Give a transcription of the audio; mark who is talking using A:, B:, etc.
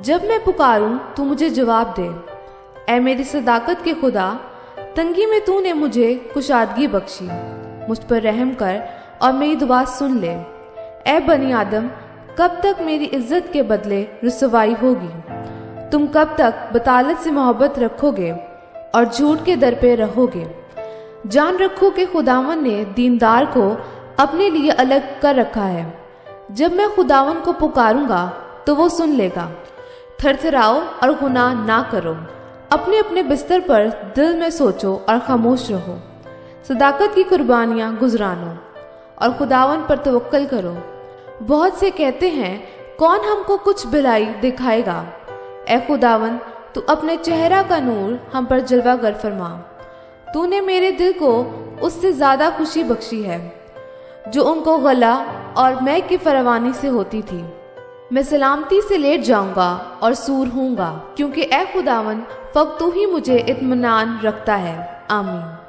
A: जब मैं पुकारूं तू मुझे जवाब दे। ऐ मेरी सदाकत के खुदा, तंगी में तूने मुझे कुशादगी बख्शी। मुझ पर रहम कर और मेरी दुआ सुन ले। ऐ बनी आदम, कब तक मेरी इज्जत के बदले रुसवाई होगी? तुम कब तक बतालत से मोहब्बत रखोगे और झूठ के दर पे रहोगे? जान रखो कि खुदावन ने दीनदार को अपने लिए अलग कर रखा है। जब मैं खुदावन को पुकारूंगा तो वो सुन लेगा। थरथराओ और गुनाह ना करो। अपने अपने बिस्तर पर दिल में सोचो और खामोश रहो। सदाकत की कुर्बानियां गुजरानो और खुदावन पर तवक्कल करो। बहुत से कहते हैं, कौन हमको कुछ भलाई दिखाएगा? ऐ खुदावन, तू अपने चेहरा का नूर हम पर जलवा कर फरमा। तूने मेरे दिल को उससे ज्यादा खुशी बख्शी है जो उनको गला और मैं की फरवानी से होती थी। मैं सलामती से लेट जाऊंगा और सूर होऊंगा, क्योंकि ऐ खुदावन फक्त तू ही मुझे इत्मीनान रखता है। आमीन।